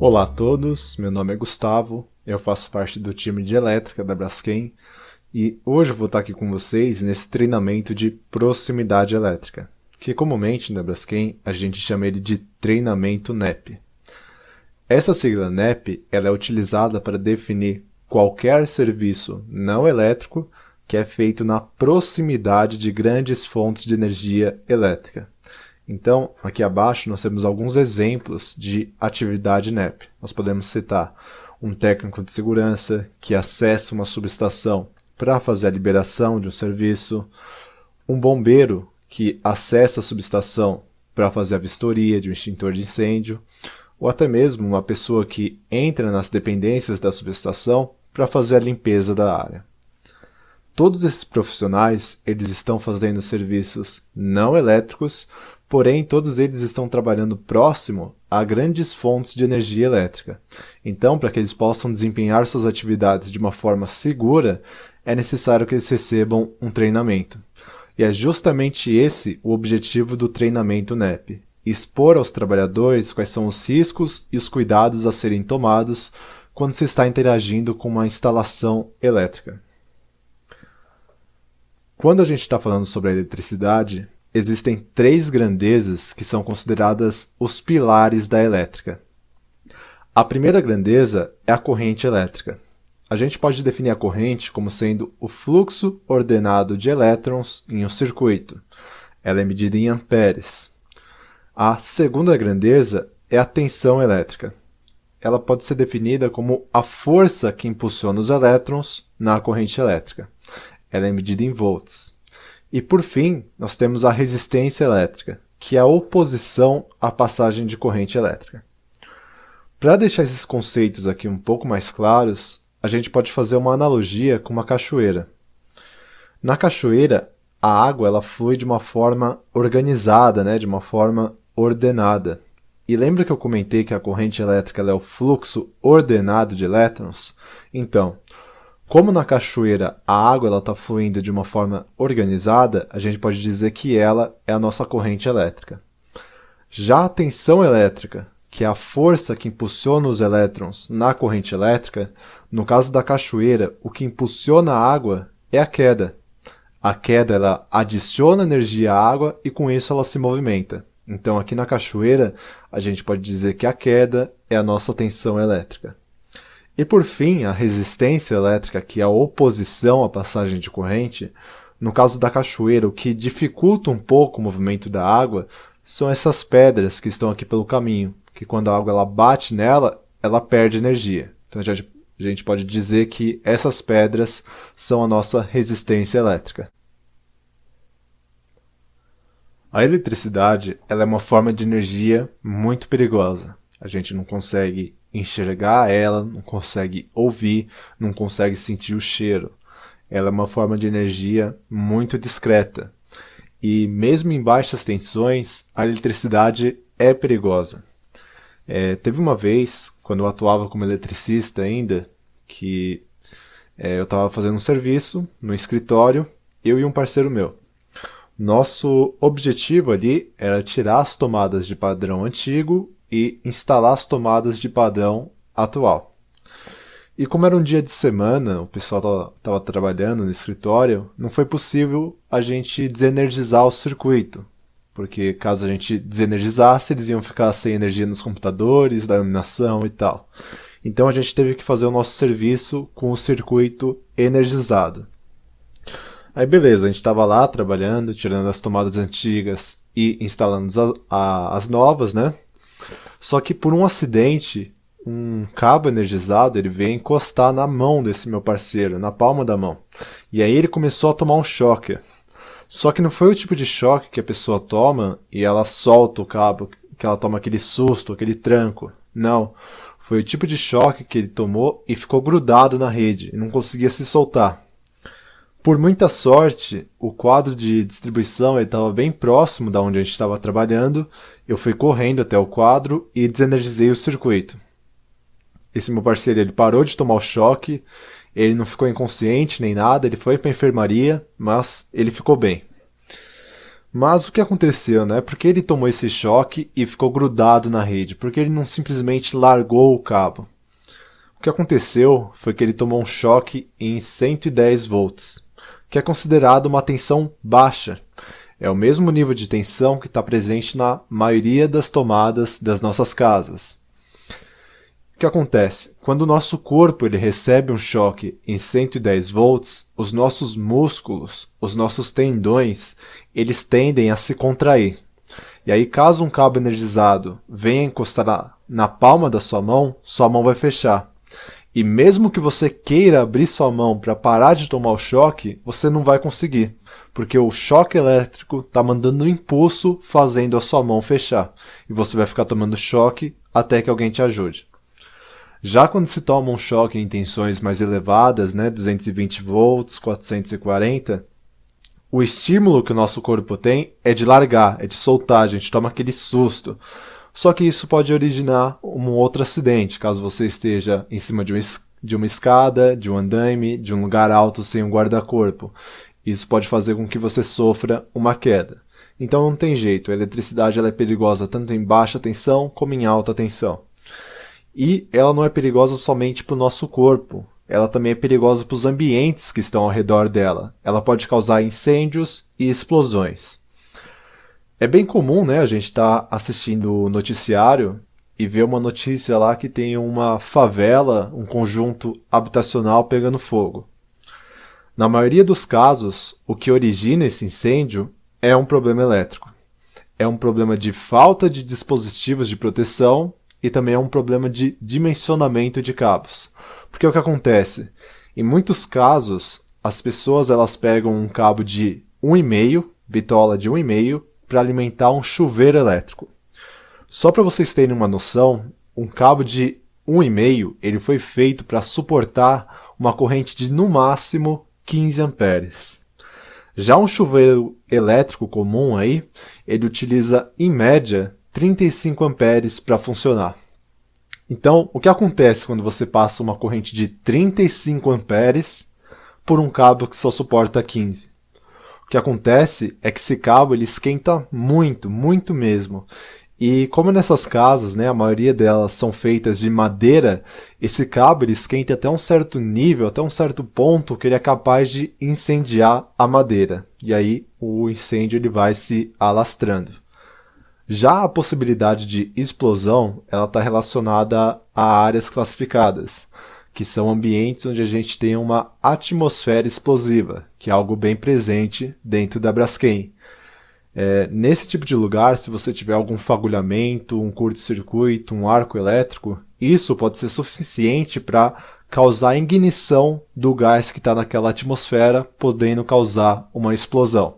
Olá a todos, meu nome é Gustavo, eu faço parte do time de elétrica da Braskem e hoje eu vou estar aqui com vocês nesse treinamento de proximidade elétrica, que comumente na Braskem a gente chama ele de treinamento NEP. Essa sigla NEP ela é utilizada para definir qualquer serviço não elétrico que é feito na proximidade de grandes fontes de energia elétrica. Então, aqui abaixo nós temos alguns exemplos de atividade NEP. Nós podemos citar um técnico de segurança que acessa uma subestação para fazer a liberação de um serviço, um bombeiro que acessa a subestação para fazer a vistoria de um extintor de incêndio, ou até mesmo uma pessoa que entra nas dependências da subestação para fazer a limpeza da área. Todos esses profissionais, eles estão fazendo serviços não elétricos, porém todos eles estão trabalhando próximo a grandes fontes de energia elétrica. Então, para que eles possam desempenhar suas atividades de uma forma segura, é necessário que eles recebam um treinamento. E é justamente esse o objetivo do treinamento NEP: expor aos trabalhadores quais são os riscos e os cuidados a serem tomados quando se está interagindo com uma instalação elétrica. Quando a gente está falando sobre a eletricidade, existem três grandezas que são consideradas os pilares da elétrica. A primeira grandeza é a corrente elétrica. A gente pode definir a corrente como sendo o fluxo ordenado de elétrons em um circuito. Ela é medida em amperes. A segunda grandeza é a tensão elétrica. Ela pode ser definida como a força que impulsiona os elétrons na corrente elétrica. Ela é medida em volts. E por fim, nós temos a resistência elétrica, que é a oposição à passagem de corrente elétrica. Para deixar esses conceitos aqui um pouco mais claros, a gente pode fazer uma analogia com uma cachoeira. Na cachoeira, a água ela flui de uma forma organizada, de uma forma ordenada. E lembra que eu comentei que a corrente elétrica ela é o fluxo ordenado de elétrons? Então, como na cachoeira a água está fluindo de uma forma organizada, a gente pode dizer que ela é a nossa corrente elétrica. Já a tensão elétrica, que é a força que impulsiona os elétrons na corrente elétrica, no caso da cachoeira, o que impulsiona a água é a queda. A queda ela adiciona energia à água e com isso ela se movimenta. Então aqui na cachoeira a gente pode dizer que a queda é a nossa tensão elétrica. E por fim, a resistência elétrica, que é a oposição à passagem de corrente, no caso da cachoeira, o que dificulta um pouco o movimento da água são essas pedras que estão aqui pelo caminho, que quando a água ela bate nela, ela perde energia. Então a gente pode dizer que essas pedras são a nossa resistência elétrica. A eletricidade ela é uma forma de energia muito perigosa. A gente não consegue enxergar ela, não consegue ouvir, não consegue sentir o cheiro. Ela é uma forma de energia muito discreta. E mesmo em baixas tensões, a eletricidade é perigosa. Teve uma vez, quando eu atuava como eletricista ainda, que eu estava fazendo um serviço no escritório, eu e um parceiro meu. Nosso objetivo ali era tirar as tomadas de padrão antigo e instalar as tomadas de padrão atual. E como era um dia de semana, o pessoal estava trabalhando no escritório, não foi possível a gente desenergizar o circuito, porque caso a gente desenergizasse, eles iam ficar sem energia nos computadores, da iluminação e tal. Então a gente teve que fazer o nosso serviço com o circuito energizado. Aí beleza, a gente estava lá trabalhando, tirando as tomadas antigas e instalando as novas, né? Só que por um acidente, um cabo energizado ele veio encostar na mão desse meu parceiro, na palma da mão. E aí ele começou a tomar um choque. Só que não foi o tipo de choque que a pessoa toma e ela solta o cabo, que ela toma aquele susto, aquele tranco. Não, foi o tipo de choque que ele tomou e ficou grudado na rede, e não conseguia se soltar. Por muita sorte, o quadro de distribuição estava bem próximo da onde a gente estava trabalhando. Eu fui correndo até o quadro e desenergizei o circuito. Esse meu parceiro ele parou de tomar o choque, ele não ficou inconsciente nem nada, ele foi para a enfermaria, mas ele ficou bem. Mas o que aconteceu, né? Por que ele tomou esse choque e ficou grudado na rede? Por que ele não simplesmente largou o cabo? O que aconteceu foi que ele tomou um choque em 110 volts, que é considerado uma tensão baixa. É o mesmo nível de tensão que está presente na maioria das tomadas das nossas casas. O que acontece? Quando o nosso corpo ele recebe um choque em 110 volts, os nossos músculos, os nossos tendões, eles tendem a se contrair. E aí, caso um cabo energizado venha encostar na palma da sua mão vai fechar. E mesmo que você queira abrir sua mão para parar de tomar o choque, você não vai conseguir, porque o choque elétrico está mandando um impulso fazendo a sua mão fechar. E você vai ficar tomando choque até que alguém te ajude. Já quando se toma um choque em tensões mais elevadas, né, 220 volts, 440, o estímulo que o nosso corpo tem é de largar, é de soltar, a gente toma aquele susto. Só que isso pode originar um outro acidente, caso você esteja em cima de uma escada, de um andaime, de um lugar alto sem um guarda-corpo. Isso pode fazer com que você sofra uma queda. Então não tem jeito, a eletricidade ela é perigosa tanto em baixa tensão como em alta tensão. E ela não é perigosa somente para o nosso corpo, ela também é perigosa para os ambientes que estão ao redor dela. Ela pode causar incêndios e explosões. É bem comum, né, a gente estar assistindo o noticiário e ver uma notícia lá que tem uma favela, um conjunto habitacional pegando fogo. Na maioria dos casos, o que origina esse incêndio é um problema elétrico. É um problema de falta de dispositivos de proteção e também é um problema de dimensionamento de cabos. Porque o que acontece? Em muitos casos, as pessoas elas pegam um cabo de 1,5, bitola de 1,5, para alimentar um chuveiro elétrico. Só para vocês terem uma noção, um cabo de 1,5 ele foi feito para suportar uma corrente de no máximo 15 amperes. Já um chuveiro elétrico comum aí, ele utiliza em média 35 amperes para funcionar. Então, o que acontece quando você passa uma corrente de 35 amperes por um cabo que só suporta 15? O que acontece é que esse cabo ele esquenta muito, muito mesmo. E como nessas casas, né, a maioria delas são feitas de madeira, esse cabo ele esquenta até um certo nível, até um certo ponto que ele é capaz de incendiar a madeira. E aí o incêndio ele vai se alastrando. Já a possibilidade de explosão, ela está relacionada a áreas classificadas, que são ambientes onde a gente tem uma atmosfera explosiva, que é algo bem presente dentro da Braskem. Nesse tipo de lugar, se você tiver algum fagulhamento, um curto-circuito, um arco elétrico, isso pode ser suficiente para causar a ignição do gás que está naquela atmosfera, podendo causar uma explosão.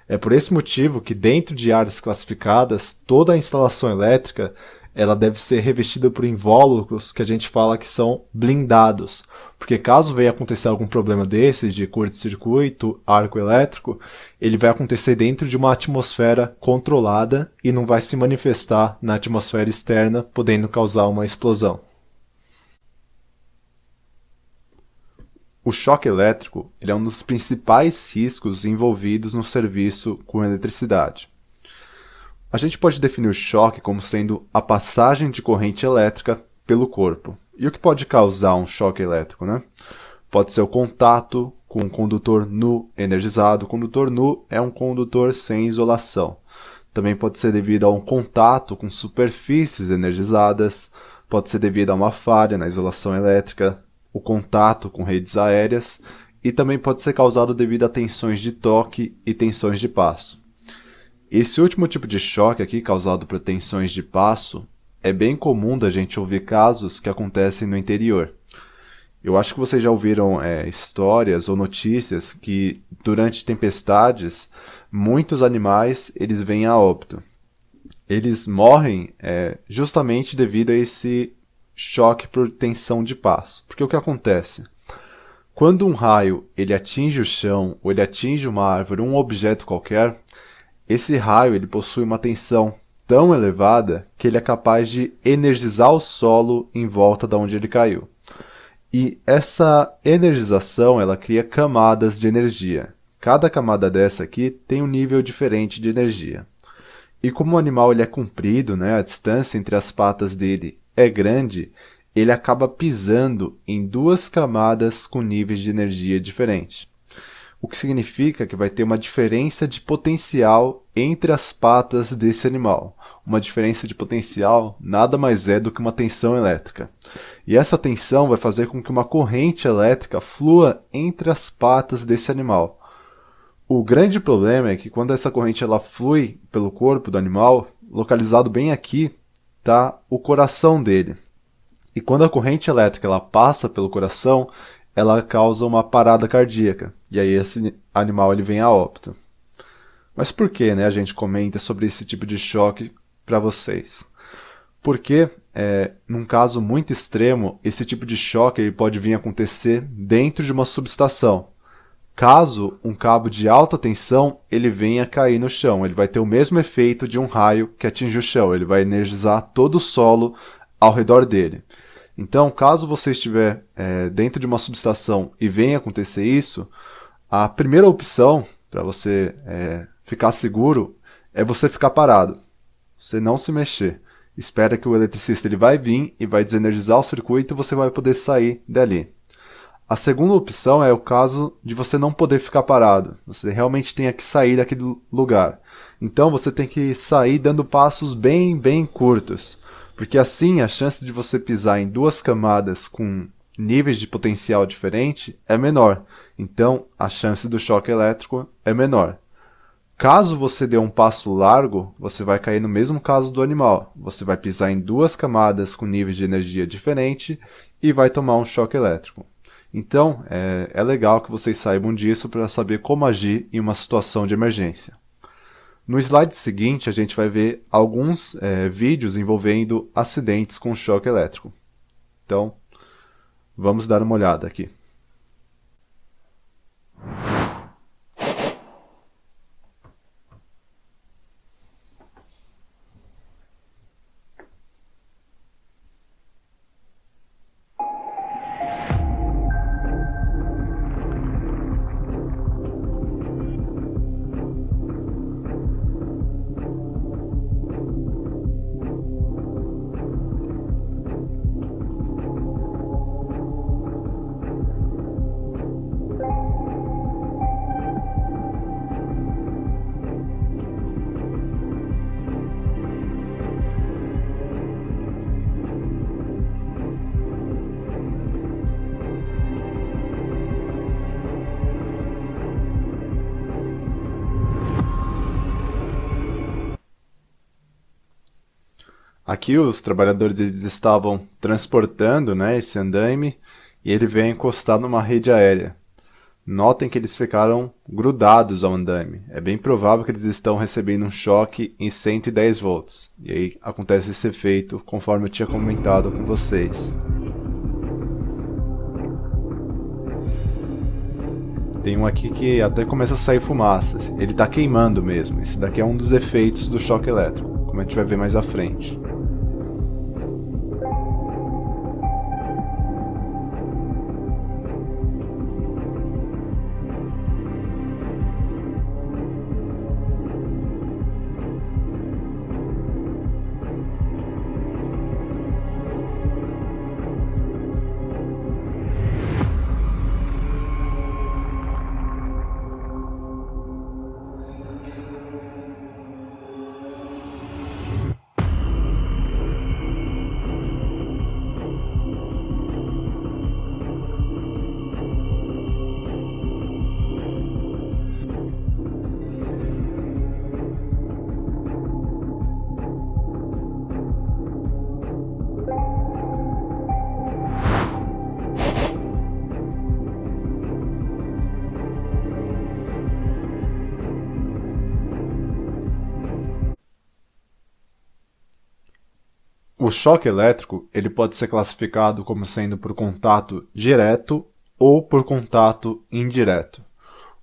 É por esse motivo que dentro de áreas classificadas, toda a instalação elétrica ela deve ser revestida por invólucros que a gente fala que são blindados. Porque caso venha acontecer algum problema desses, de curto-circuito, arco elétrico, ele vai acontecer dentro de uma atmosfera controlada e não vai se manifestar na atmosfera externa, podendo causar uma explosão. O choque elétrico ele é um dos principais riscos envolvidos no serviço com eletricidade. A gente pode definir o choque como sendo a passagem de corrente elétrica pelo corpo. E o que pode causar um choque elétrico, né? Pode ser o contato com um condutor nu energizado. O condutor nu é um condutor sem isolação. Também pode ser devido a um contato com superfícies energizadas. Pode ser devido a uma falha na isolação elétrica, o contato com redes aéreas e também pode ser causado devido a tensões de toque e tensões de passo. Esse último tipo de choque aqui, causado por tensões de passo, é bem comum da gente ouvir casos que acontecem no interior. Eu acho que vocês já ouviram histórias ou notícias que durante tempestades, muitos animais eles vêm a óbito. Eles morrem justamente devido a esse choque por tensão de passo. Porque o que acontece? Quando um raio ele atinge o chão ou ele atinge uma árvore, um objeto qualquer, esse raio ele possui uma tensão tão elevada que ele é capaz de energizar o solo em volta de onde ele caiu. E essa energização ela cria camadas de energia. Cada camada dessa aqui tem um nível diferente de energia. E como o animal ele é comprido, né, a distância entre as patas dele é grande, ele acaba pisando em duas camadas com níveis de energia diferentes. O que significa que vai ter uma diferença de potencial entre as patas desse animal. Uma diferença de potencial nada mais é do que uma tensão elétrica. E essa tensão vai fazer com que uma corrente elétrica flua entre as patas desse animal. O grande problema é que quando essa corrente ela flui pelo corpo do animal, localizado bem aqui, está o coração dele. E quando a corrente elétrica ela passa pelo coração, ela causa uma parada cardíaca. E aí esse animal ele vem a óbito. Mas por que, né, a gente comenta sobre esse tipo de choque para vocês? Porque, num caso muito extremo, esse tipo de choque ele pode vir a acontecer dentro de uma subestação. Caso um cabo de alta tensão ele venha a cair no chão, ele vai ter o mesmo efeito de um raio que atinge o chão, ele vai energizar todo o solo ao redor dele. Então, caso você estiver dentro de uma subestação e venha acontecer isso, a primeira opção para você ficar seguro é você ficar parado, você não se mexer. Espera que o eletricista ele vai vir e vai desenergizar o circuito e você vai poder sair dali. A segunda opção é o caso de você não poder ficar parado. Você realmente tenha que sair daquele lugar. Então você tem que sair dando passos bem curtos. Porque assim a chance de você pisar em duas camadas com níveis de potencial diferente é menor. Então a chance do choque elétrico é menor. Caso você dê um passo largo, você vai cair no mesmo caso do animal. Você vai pisar em duas camadas com níveis de energia diferente e vai tomar um choque elétrico. Então, é legal que vocês saibam disso para saber como agir em uma situação de emergência. No slide seguinte, a gente vai ver alguns vídeos envolvendo acidentes com choque elétrico. Então, vamos dar uma olhada aqui. Aqui os trabalhadores eles estavam transportando, né, esse andaime e ele veio encostar numa rede aérea. Notem que eles ficaram grudados ao andaime. É bem provável que eles estão recebendo um choque em 110 volts. E aí acontece esse efeito conforme eu tinha comentado com vocês. Tem um aqui que até começa a sair fumaça. Ele está queimando mesmo. Esse daqui é um dos efeitos do choque elétrico, como a gente vai ver mais à frente. O choque elétrico ele pode ser classificado como sendo por contato direto ou por contato indireto.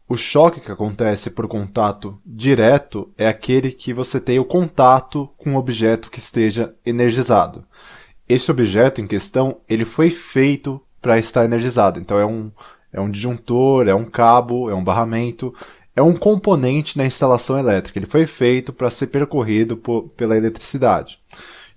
O choque que acontece por contato direto é aquele que você tem o contato com um objeto que esteja energizado. Esse objeto em questão ele foi feito para estar energizado, então É um disjuntor, é um cabo, é um barramento, é um componente na instalação elétrica. Ele foi feito para ser percorrido pela eletricidade.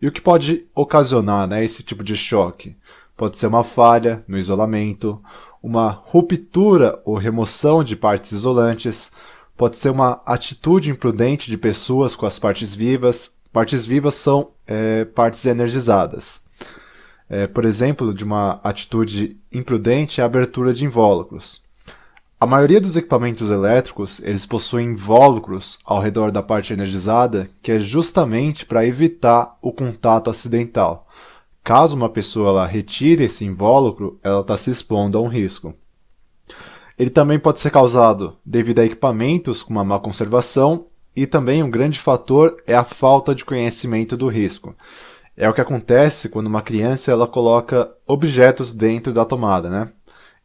E o que pode ocasionar, né, esse tipo de choque? Pode ser uma falha no isolamento, uma ruptura ou remoção de partes isolantes, pode ser uma atitude imprudente de pessoas com as partes vivas. Partes vivas são partes energizadas. Por exemplo, de uma atitude imprudente é a abertura de invólucros. A maioria dos equipamentos elétricos, eles possuem invólucros ao redor da parte energizada, que é justamente para evitar o contato acidental. Caso uma pessoa ela retire esse invólucro, ela está se expondo a um risco. Ele também pode ser causado devido a equipamentos com uma má conservação e também um grande fator é a falta de conhecimento do risco. É o que acontece quando uma criança ela coloca objetos dentro da tomada, né?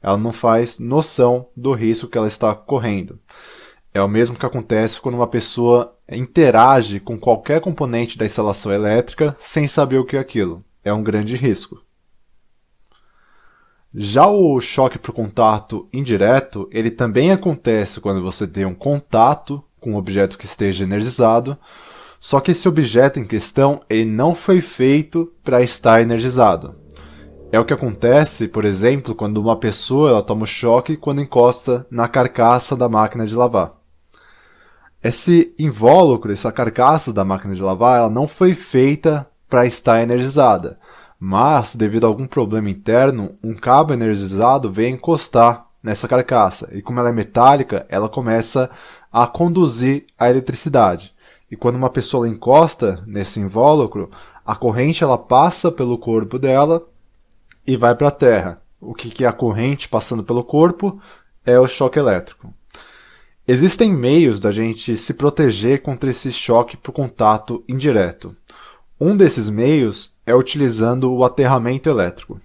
Ela não faz noção do risco que ela está correndo. É o mesmo que acontece quando uma pessoa interage com qualquer componente da instalação elétrica sem saber o que é aquilo. É um grande risco. Já o choque por contato indireto, ele também acontece quando você tem um contato com um objeto que esteja energizado, só que esse objeto em questão ele não foi feito para estar energizado. É o que acontece, por exemplo, quando uma pessoa ela toma um choque quando encosta na carcaça da máquina de lavar. Esse invólucro, essa carcaça da máquina de lavar, ela não foi feita para estar energizada, mas devido a algum problema interno, um cabo energizado vem encostar nessa carcaça e como ela é metálica, ela começa a conduzir a eletricidade. E quando uma pessoa encosta nesse invólucro, a corrente ela passa pelo corpo dela e vai para a terra. O que é a corrente passando pelo corpo? É o choque elétrico. Existem meios da gente se proteger contra esse choque por contato indireto. Um desses meios é utilizando o aterramento elétrico.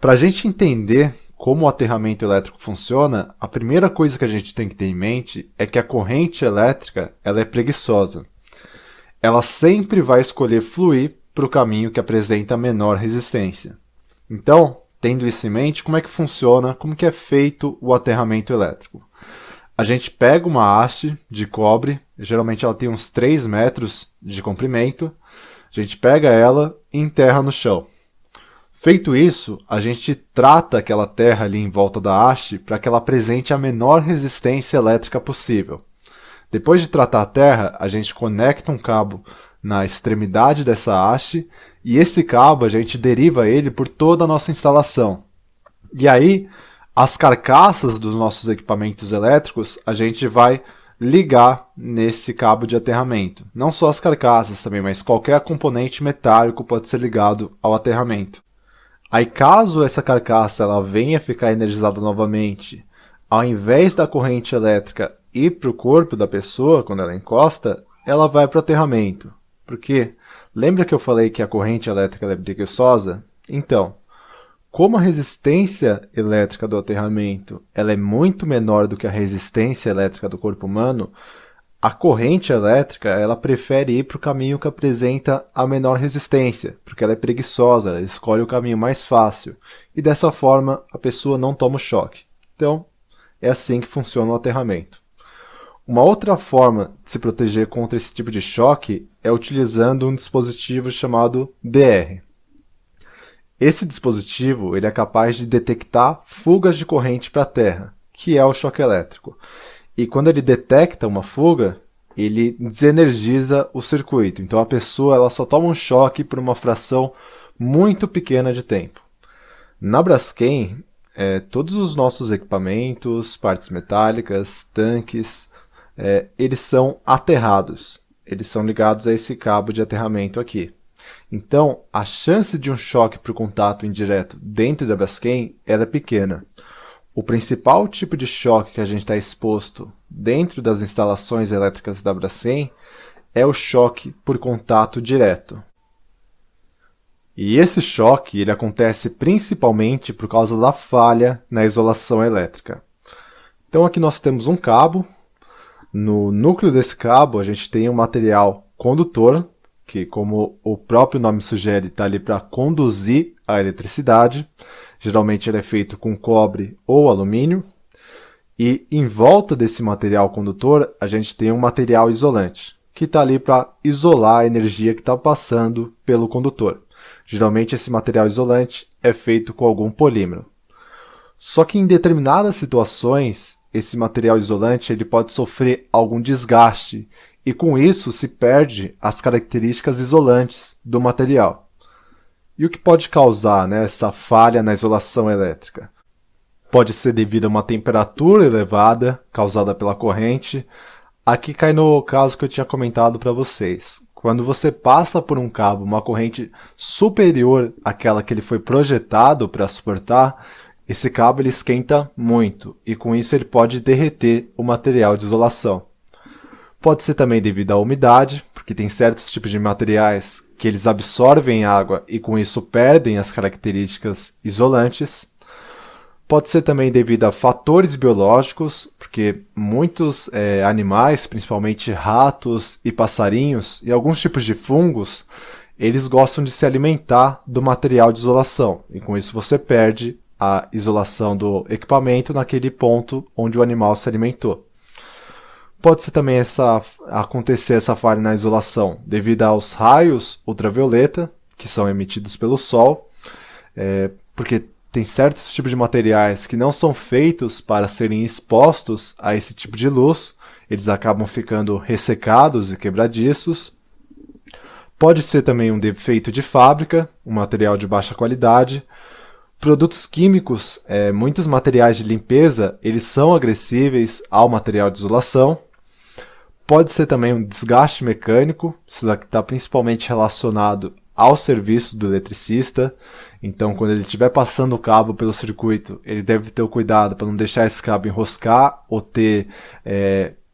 Para a gente entender como o aterramento elétrico funciona, a primeira coisa que a gente tem que ter em mente é que a corrente elétrica ela é preguiçosa. Ela sempre vai escolher fluir para o caminho que apresenta menor resistência. Então, tendo isso em mente, como é que funciona, como que é feito o aterramento elétrico? A gente pega uma haste de cobre, geralmente ela tem uns 3 metros de comprimento, a gente pega ela e enterra no chão. Feito isso, a gente trata aquela terra ali em volta da haste para que ela apresente a menor resistência elétrica possível. Depois de tratar a terra, a gente conecta um cabo na extremidade dessa haste e esse cabo a gente deriva ele por toda a nossa instalação. E aí, as carcaças dos nossos equipamentos elétricos a gente vai ligar nesse cabo de aterramento. Não só as carcaças também, mas qualquer componente metálico pode ser ligado ao aterramento. Aí caso essa carcaça ela venha ficar energizada novamente, ao invés da corrente elétrica ir para o corpo da pessoa quando ela encosta, ela vai para o aterramento. Por quê? Lembra que eu falei que a corrente elétrica é preguiçosa? Então, como a resistência elétrica do aterramento ela é muito menor do que a resistência elétrica do corpo humano, a corrente elétrica ela prefere ir para o caminho que apresenta a menor resistência, porque ela é preguiçosa, ela escolhe o caminho mais fácil, e dessa forma a pessoa não toma o choque. Então, é assim que funciona o aterramento. Uma outra forma de se proteger contra esse tipo de choque é utilizando um dispositivo chamado DR. Esse dispositivo ele é capaz de detectar fugas de corrente para a terra, que é o choque elétrico. E quando ele detecta uma fuga, ele desenergiza o circuito. Então a pessoa ela só toma um choque por uma fração muito pequena de tempo. Na Braskem, todos os nossos equipamentos, partes metálicas, tanques, eles são aterrados. Eles são ligados a esse cabo de aterramento aqui. Então, a chance de um choque por contato indireto dentro da Braskem ela é pequena. O principal tipo de choque que a gente está exposto dentro das instalações elétricas da Braskem é o choque por contato direto. E esse choque ele acontece principalmente por causa da falha na isolação elétrica. Então aqui nós temos um cabo. No núcleo desse cabo a gente tem um material condutor, que como o próprio nome sugere, está ali para conduzir a eletricidade. Geralmente ele é feito com cobre ou alumínio. E em volta desse material condutor, a gente tem um material isolante, que está ali para isolar a energia que está passando pelo condutor. Geralmente esse material isolante é feito com algum polímero. Só que em determinadas situações, esse material isolante ele pode sofrer algum desgaste e com isso se perde as características isolantes do material. E o que pode causar, né, essa falha na isolação elétrica? Pode ser devido a uma temperatura elevada causada pela corrente. Aqui cai no caso que eu tinha comentado para vocês. Quando você passa por um cabo uma corrente superior àquela que ele foi projetado para suportar, esse cabo ele esquenta muito e com isso ele pode derreter o material de isolação. Pode ser também devido à umidade, porque tem certos tipos de materiais que eles absorvem água e com isso perdem as características isolantes. Pode ser também devido a fatores biológicos, porque muitos animais, principalmente ratos e passarinhos e alguns tipos de fungos, eles gostam de se alimentar do material de isolação e com isso você perde a isolação do equipamento naquele ponto onde o animal se alimentou. Pode ser também acontecer essa falha na isolação devido aos raios ultravioleta que são emitidos pelo sol, porque tem certos tipos de materiais que não são feitos para serem expostos a esse tipo de luz, eles acabam ficando ressecados e quebradiços. Pode ser também um defeito de fábrica, um material de baixa qualidade. Produtos químicos, muitos materiais de limpeza, eles são agressíveis ao material de isolação. Pode ser também um desgaste mecânico, isso daqui está principalmente relacionado ao serviço do eletricista. Então, quando ele estiver passando o cabo pelo circuito, ele deve ter o cuidado para não deixar esse cabo enroscar ou ter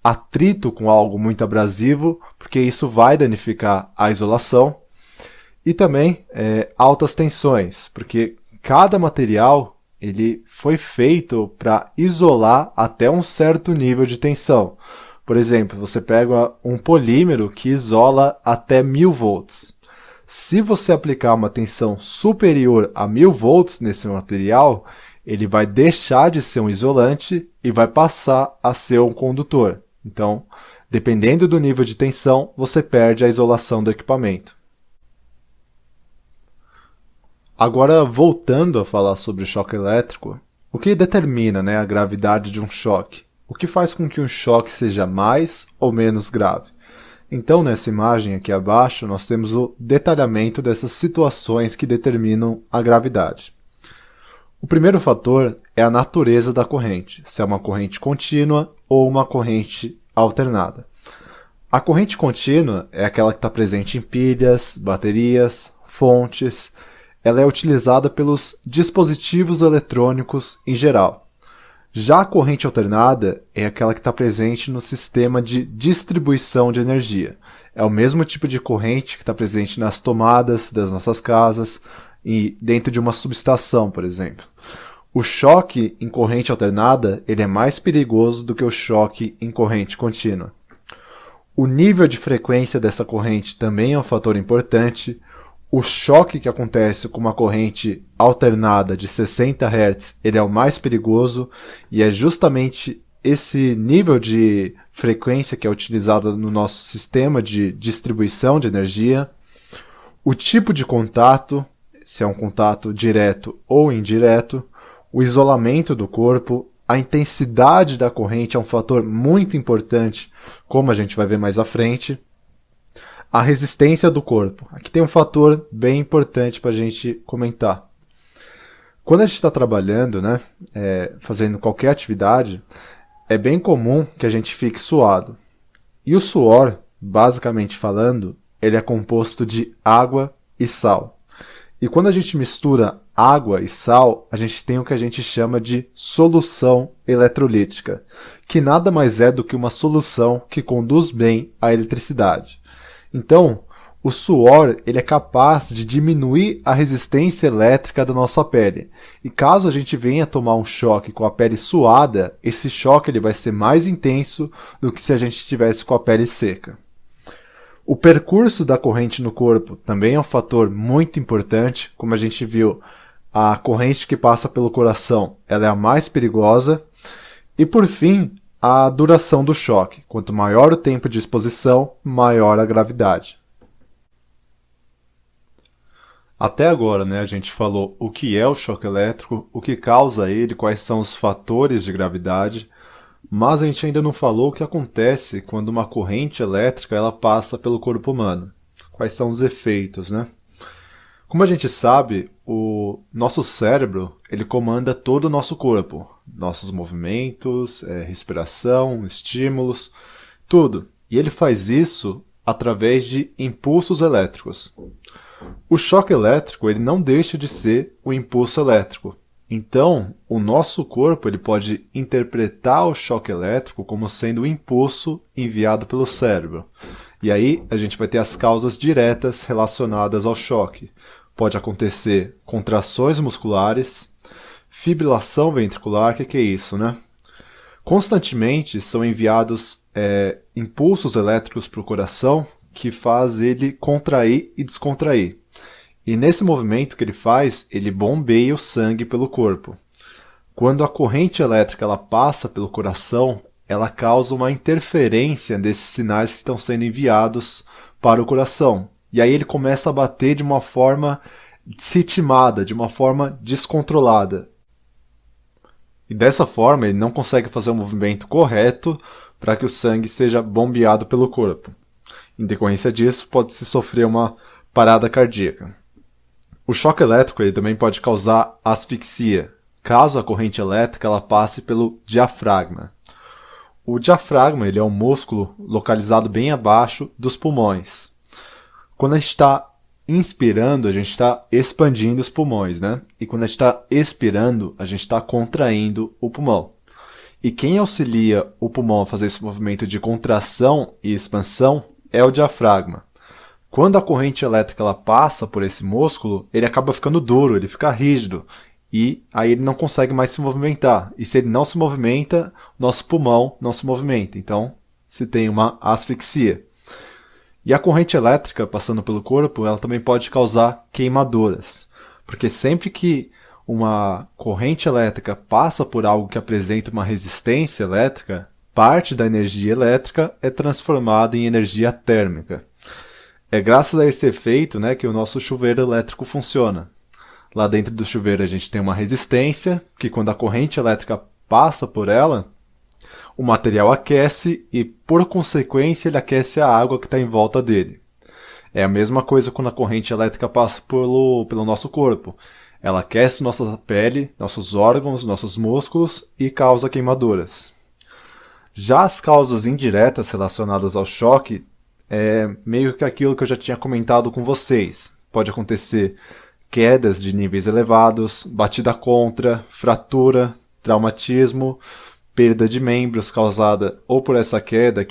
atrito com algo muito abrasivo, porque isso vai danificar a isolação. E também altas tensões, porque cada material ele foi feito para isolar até um certo nível de tensão. Por exemplo, você pega um polímero que isola até 1000 volts. Se você aplicar uma tensão superior a 1000 volts nesse material, ele vai deixar de ser um isolante e vai passar a ser um condutor. Então, dependendo do nível de tensão, você perde a isolação do equipamento. Agora, voltando a falar sobre o choque elétrico, o que determina, a gravidade de um choque? O que faz com que um choque seja mais ou menos grave? Então, nessa imagem aqui abaixo, nós temos o detalhamento dessas situações que determinam a gravidade. O primeiro fator é a natureza da corrente, se é uma corrente contínua ou uma corrente alternada. A corrente contínua é aquela que está presente em pilhas, baterias, fontes. Ela é utilizada pelos dispositivos eletrônicos em geral. Já a corrente alternada é aquela que está presente no sistema de distribuição de energia. É o mesmo tipo de corrente que está presente nas tomadas das nossas casas e dentro de uma subestação, por exemplo. O choque em corrente alternada ele é mais perigoso do que o choque em corrente contínua. O nível de frequência dessa corrente também é um fator importante. O choque que acontece com uma corrente alternada de 60 Hz ele é o mais perigoso e é justamente esse nível de frequência que é utilizado no nosso sistema de distribuição de energia. O tipo de contato, se é um contato direto ou indireto, o isolamento do corpo, a intensidade da corrente é um fator muito importante, como a gente vai ver mais à frente. A resistência do corpo. Aqui tem um fator bem importante para a gente comentar. Quando a gente está trabalhando, fazendo qualquer atividade, é bem comum que a gente fique suado. E o suor, basicamente falando, ele é composto de água e sal. E quando a gente mistura água e sal, a gente tem o que a gente chama de solução eletrolítica, que nada mais é do que uma solução que conduz bem a eletricidade. Então, o suor ele é capaz de diminuir a resistência elétrica da nossa pele. E caso a gente venha tomar um choque com a pele suada, esse choque ele vai ser mais intenso do que se a gente estivesse com a pele seca. O percurso da corrente no corpo também é um fator muito importante, como a gente viu a corrente que passa pelo coração ela é a mais perigosa. E por fim, a duração do choque. Quanto maior o tempo de exposição, maior a gravidade. Até agora, a gente falou o que é o choque elétrico, o que causa ele, quais são os fatores de gravidade, mas a gente ainda não falou o que acontece quando uma corrente elétrica ela passa pelo corpo humano. Quais são os efeitos, Como a gente sabe, o nosso cérebro ele comanda todo o nosso corpo, nossos movimentos, respiração, estímulos, tudo. E ele faz isso através de impulsos elétricos. O choque elétrico ele não deixa de ser o impulso elétrico. Então, o nosso corpo ele pode interpretar o choque elétrico como sendo um impulso enviado pelo cérebro. E aí a gente vai ter as causas diretas relacionadas ao choque. Pode acontecer contrações musculares, fibrilação ventricular, que é isso, Constantemente são enviados impulsos elétricos para o coração que faz ele contrair e descontrair. E nesse movimento que ele faz, ele bombeia o sangue pelo corpo. Quando a corrente elétrica ela passa pelo coração, ela causa uma interferência desses sinais que estão sendo enviados para o coração. E aí ele começa a bater de uma forma ritmada, de uma forma descontrolada. E dessa forma ele não consegue fazer o movimento correto para que o sangue seja bombeado pelo corpo. Em decorrência disso, pode-se sofrer uma parada cardíaca. O choque elétrico ele também pode causar asfixia, caso a corrente elétrica ela passe pelo diafragma. O diafragma ele é um músculo localizado bem abaixo dos pulmões. Quando a gente está inspirando, a gente está expandindo os pulmões, E quando a gente está expirando, a gente está contraindo o pulmão. E quem auxilia o pulmão a fazer esse movimento de contração e expansão é o diafragma. Quando a corrente elétrica ela passa por esse músculo, ele acaba ficando duro, ele fica rígido. E aí ele não consegue mais se movimentar. E se ele não se movimenta, nosso pulmão não se movimenta. Então, se tem uma asfixia. E a corrente elétrica passando pelo corpo, ela também pode causar queimaduras. Porque sempre que uma corrente elétrica passa por algo que apresenta uma resistência elétrica, parte da energia elétrica é transformada em energia térmica. É graças a esse efeito que o nosso chuveiro elétrico funciona. Lá dentro do chuveiro a gente tem uma resistência, que quando a corrente elétrica passa por ela, o material aquece e, por consequência, ele aquece a água que está em volta dele. É a mesma coisa quando a corrente elétrica passa pelo nosso corpo. Ela aquece nossa pele, nossos órgãos, nossos músculos e causa queimaduras. Já as causas indiretas relacionadas ao choque é meio que aquilo que eu já tinha comentado com vocês. Pode acontecer quedas de níveis elevados, batida contra, fratura, traumatismo, perda de membros causada ou por essa queda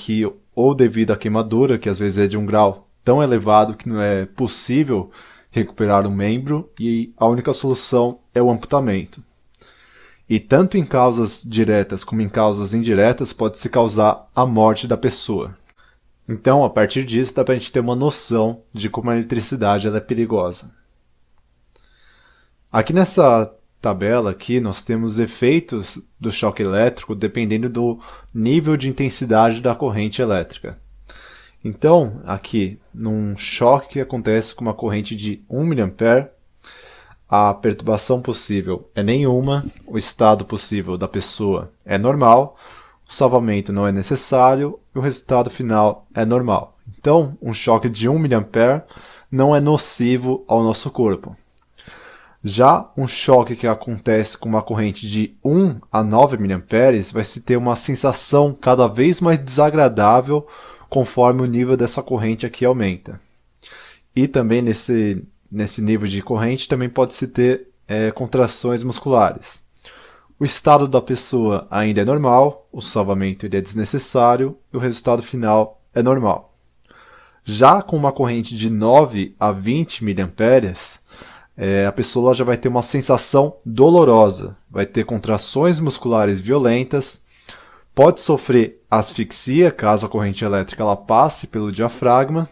ou devido à queimadura, que às vezes é de um grau tão elevado que não é possível recuperar um membro e a única solução é o amputamento. E tanto em causas diretas como em causas indiretas pode-se causar a morte da pessoa. Então, a partir disso, dá para a gente ter uma noção de como a eletricidade ela é perigosa. Aqui nessa tabela aqui, nós temos efeitos do choque elétrico dependendo do nível de intensidade da corrente elétrica. Então, aqui, num choque que acontece com uma corrente de 1 mA, a perturbação possível é nenhuma, o estado possível da pessoa é normal, o salvamento não é necessário e o resultado final é normal. Então, um choque de 1 mA não é nocivo ao nosso corpo. Já um choque que acontece com uma corrente de 1 a 9 mA vai se ter uma sensação cada vez mais desagradável conforme o nível dessa corrente aqui aumenta. E também nesse nível de corrente também pode-se ter contrações musculares. O estado da pessoa ainda é normal, o salvamento ele é desnecessário e o resultado final é normal. Já com uma corrente de 9 a 20 mA, a pessoa já vai ter uma sensação dolorosa, vai ter contrações musculares violentas, pode sofrer asfixia caso a corrente elétrica ela passe pelo diafragma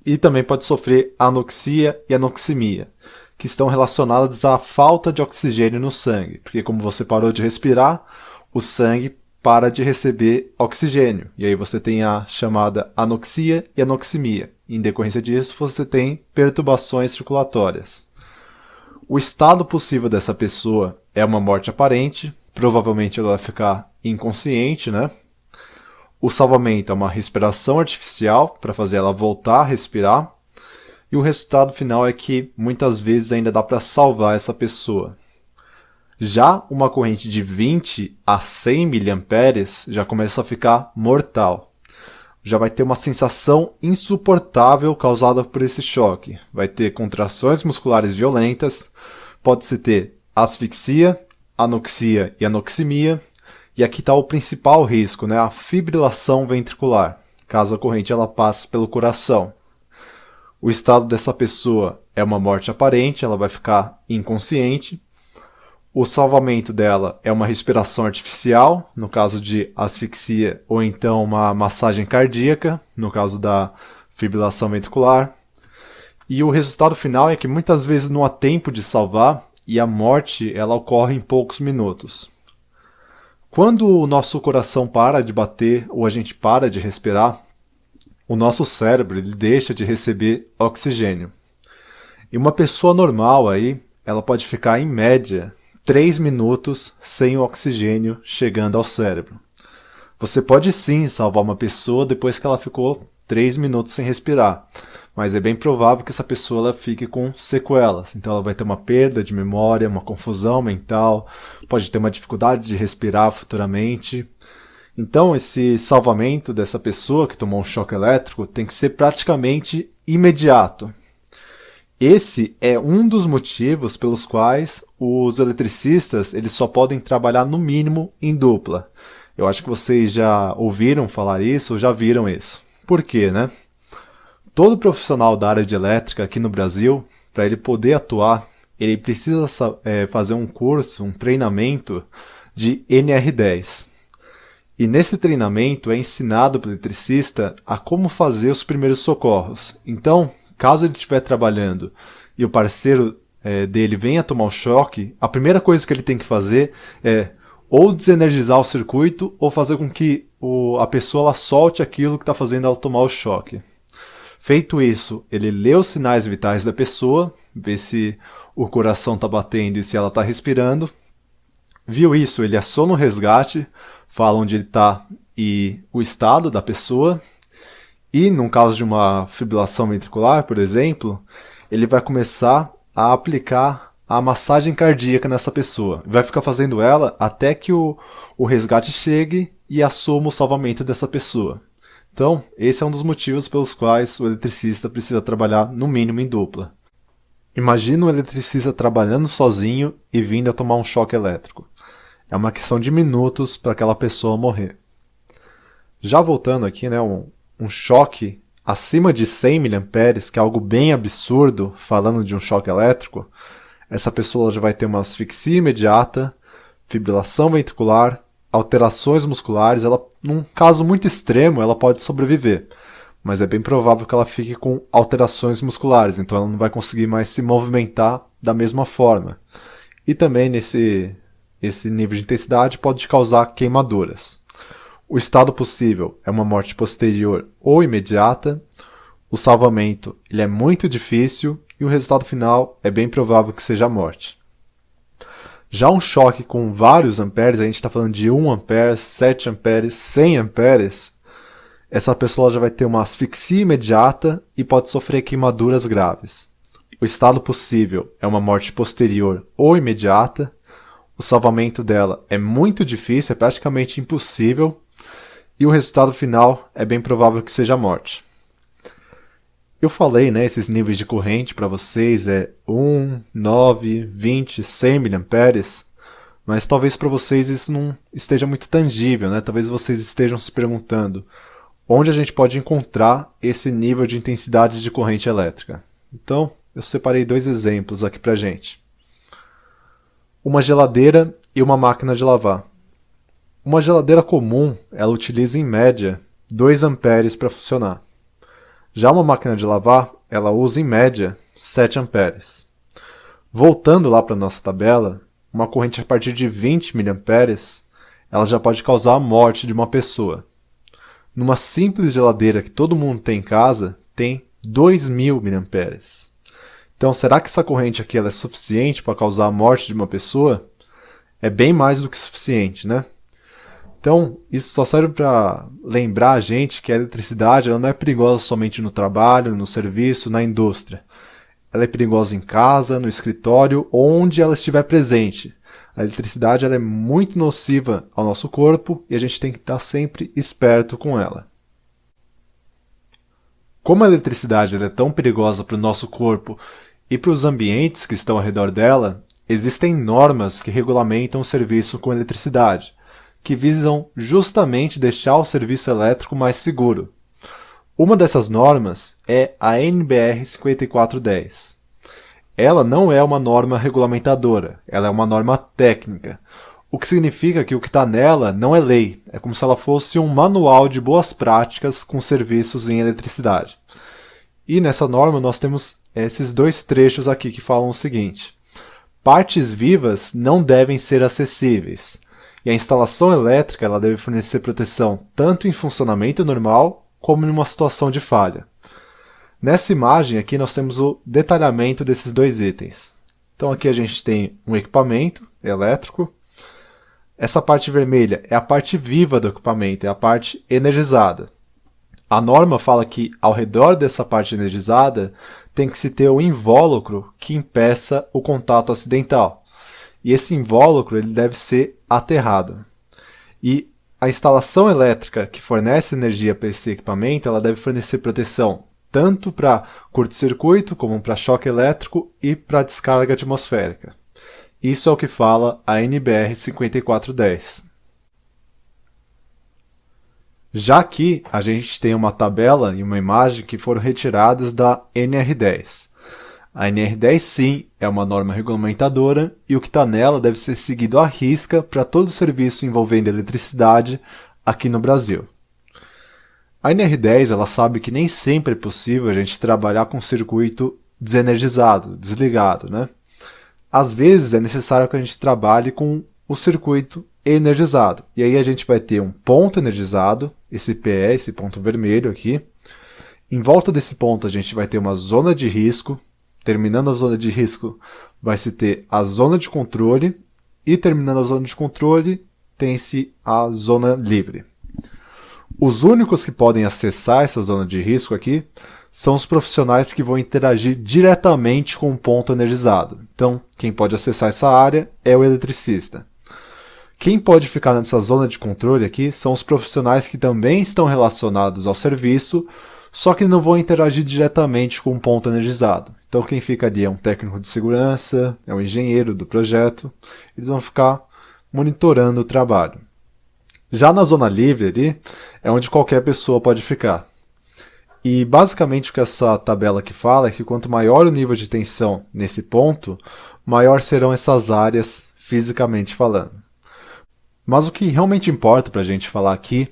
e também pode sofrer anoxia e anoxemia, que estão relacionadas à falta de oxigênio no sangue, porque como você parou de respirar, o sangue para de receber oxigênio, e aí você tem a chamada anoxia e anoxemia. Em decorrência disso, você tem perturbações circulatórias. O estado possível dessa pessoa é uma morte aparente, provavelmente ela vai ficar inconsciente, né? O salvamento é uma respiração artificial para fazer ela voltar a respirar. E o resultado final é que muitas vezes ainda dá para salvar essa pessoa. Já uma corrente de 20 a 100 mA já começa a ficar mortal. Já vai ter uma sensação insuportável causada por esse choque. Vai ter contrações musculares violentas, pode-se ter asfixia, anoxia e anoxemia. E aqui está o principal risco, né? A fibrilação ventricular, caso a corrente ela passe pelo coração. O estado dessa pessoa é uma morte aparente, ela vai ficar inconsciente. O salvamento dela é uma respiração artificial, no caso de asfixia, ou então uma massagem cardíaca, no caso da fibrilação ventricular. E o resultado final é que muitas vezes não há tempo de salvar e a morte ela ocorre em poucos minutos. Quando o nosso coração para de bater ou a gente para de respirar, o nosso cérebro ele deixa de receber oxigênio. E uma pessoa normal aí, ela pode ficar em média 3 minutos sem o oxigênio chegando ao cérebro. Você pode sim salvar uma pessoa depois que ela ficou 3 minutos sem respirar, mas é bem provável que essa pessoa ela fique com sequelas. Então ela vai ter uma perda de memória, uma confusão mental, pode ter uma dificuldade de respirar futuramente. Então esse salvamento dessa pessoa que tomou um choque elétrico tem que ser praticamente imediato. Esse é um dos motivos pelos quais os eletricistas eles só podem trabalhar no mínimo em dupla. Eu acho que vocês já ouviram falar isso ou já viram isso. Por quê, né? Todo profissional da área de elétrica aqui no Brasil, para ele poder atuar, ele precisa fazer um curso, um treinamento de NR10. E nesse treinamento é ensinado para o eletricista a como fazer os primeiros socorros. Então, caso ele estiver trabalhando e o parceiro dele venha tomar um choque, a primeira coisa que ele tem que fazer é ou desenergizar o circuito ou fazer com que a pessoa ela solte aquilo que está fazendo ela tomar o choque. Feito isso, ele lê os sinais vitais da pessoa, vê se o coração está batendo e se ela está respirando. Viu isso, ele aciona o resgate, fala onde ele está e o estado da pessoa. E, no caso de uma fibrilação ventricular, por exemplo, ele vai começar a aplicar a massagem cardíaca nessa pessoa. Vai ficar fazendo ela até que o resgate chegue e assuma o salvamento dessa pessoa. Então, esse é um dos motivos pelos quais o eletricista precisa trabalhar no mínimo em dupla. Imagina o eletricista trabalhando sozinho e vindo a tomar um choque elétrico. É uma questão de minutos para aquela pessoa morrer. Já voltando aqui, né, um choque acima de 100 mA, que é algo bem absurdo, falando de um choque elétrico, essa pessoa já vai ter uma asfixia imediata, fibrilação ventricular, alterações musculares. Ela, num caso muito extremo, ela pode sobreviver, mas é bem provável que ela fique com alterações musculares, então ela não vai conseguir mais se movimentar da mesma forma. E também esse nível de intensidade pode causar queimaduras. O estado possível é uma morte posterior ou imediata. O salvamento ele é muito difícil e o resultado final é bem provável que seja a morte. Já um choque com vários amperes, a gente está falando de 1 ampere, 7 amperes, 100 amperes, essa pessoa já vai ter uma asfixia imediata e pode sofrer queimaduras graves. O estado possível é uma morte posterior ou imediata. O salvamento dela é muito difícil, é praticamente impossível. E o resultado final é bem provável que seja a morte. Eu falei, né, esses níveis de corrente para vocês, 1, 9, 20, 100 mA, mas talvez para vocês isso não esteja muito tangível, né? Talvez vocês estejam se perguntando onde a gente pode encontrar esse nível de intensidade de corrente elétrica. Então, eu separei 2 exemplos aqui pra gente. Uma geladeira e uma máquina de lavar. Uma geladeira comum, ela utiliza em média 2 amperes para funcionar. Já uma máquina de lavar, ela usa em média 7 amperes. Voltando lá para a nossa tabela, uma corrente a partir de 20 mA, ela já pode causar a morte de uma pessoa. Numa simples geladeira que todo mundo tem em casa, tem 2.000 mA. Então, será que essa corrente aqui ela é suficiente para causar a morte de uma pessoa? É bem mais do que suficiente, né? Então, isso só serve para lembrar a gente que a eletricidade ela não é perigosa somente no trabalho, no serviço, na indústria. Ela é perigosa em casa, no escritório, onde ela estiver presente. A eletricidade ela é muito nociva ao nosso corpo e a gente tem que estar sempre esperto com ela. Como a eletricidade ela é tão perigosa para o nosso corpo e para os ambientes que estão ao redor dela, existem normas que regulamentam o serviço com eletricidade, que visam justamente deixar o serviço elétrico mais seguro. Uma dessas normas é a NBR 5410. Ela não é uma norma regulamentadora, ela é uma norma técnica, o que significa que o que está nela não é lei, é como se ela fosse um manual de boas práticas com serviços em eletricidade. E nessa norma nós temos esses dois trechos aqui que falam o seguinte: partes vivas não devem ser acessíveis, e a instalação elétrica ela deve fornecer proteção tanto em funcionamento normal como em uma situação de falha. Nessa imagem aqui nós temos o detalhamento desses dois itens. Então aqui a gente tem um equipamento elétrico. Essa parte vermelha é a parte viva do equipamento, é a parte energizada. A norma fala que ao redor dessa parte energizada tem que se ter um invólucro que impeça o contato acidental. E esse invólucro ele deve ser aterrado. E a instalação elétrica que fornece energia para esse equipamento ela deve fornecer proteção tanto para curto-circuito como para choque elétrico e para descarga atmosférica. Isso é o que fala a NBR 5410. Já aqui, a gente tem uma tabela e uma imagem que foram retiradas da NR10. A NR10 sim é uma norma regulamentadora e o que está nela deve ser seguido à risca para todo serviço envolvendo eletricidade aqui no Brasil. A NR10 ela sabe que nem sempre é possível a gente trabalhar com um circuito desenergizado, desligado, né? Às vezes é necessário que a gente trabalhe com o circuito energizado. E aí a gente vai ter um ponto energizado, esse PE, esse ponto vermelho aqui. Em volta desse ponto a gente vai ter uma zona de risco. Terminando a zona de risco vai se ter a zona de controle. E terminando a zona de controle tem-se a zona livre. Os únicos que podem acessar essa zona de risco aqui são os profissionais que vão interagir diretamente com o ponto energizado. Então, quem pode acessar essa área é o eletricista. Quem pode ficar nessa zona de controle aqui são os profissionais que também estão relacionados ao serviço, só que não vão interagir diretamente com o ponto energizado. Então, quem fica ali é um técnico de segurança, é um engenheiro do projeto, eles vão ficar monitorando o trabalho. Já na zona livre ali, é onde qualquer pessoa pode ficar. E basicamente o que essa tabela aqui fala é que quanto maior o nível de tensão nesse ponto, maior serão essas áreas fisicamente falando. Mas o que realmente importa para a gente falar aqui